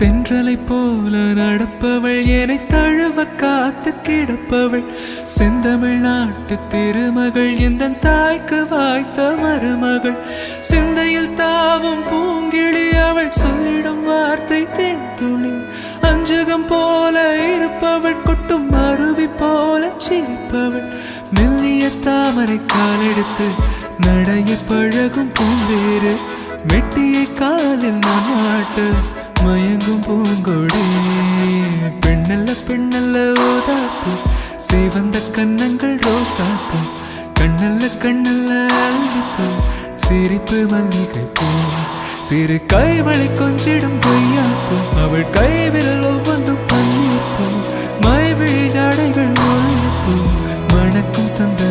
தென்றலை போல நடப்பவள் என்னை தழுவ காத்து கிடப்பவள் செந்தமிழ்நாட்டு திருமகள் எந்த தாய்க்கு வாய்த்த மருமகள் சிந்தையில் தாவும் பூங்கிழி அவள் சொல்லிடும் வார்த்தை தேன்துளி அஞ்சுகம் போல இருப்பவள் கொட்டும் அருவி போல சிரிப்பவள் மெல்லிய தாமரை காலெடுத்து நடைய பழகும் பூந்தேறு மெட்டியை காலில் நான் மாட்டு மயங்கும் பூங்கொடி பெண்ணல்ல பெண்ணல்ல ஓதாப்பு சிவந்த கன்னங்கள் ரோசாப்பு கண்ணல்ல கண்ணல்ல அள்ளிப்பூ சிரிப்பு மல்லிகை பூ சிறு கைவளை கொஞ்சிடும் பொய்யாப்பு அவள் கைவிரல் ஒவ்வொன்றும் பன்னீர் பூ மைவிழி ஜாடைகள் முள்ளிப்பூ மணக்கும் சந்த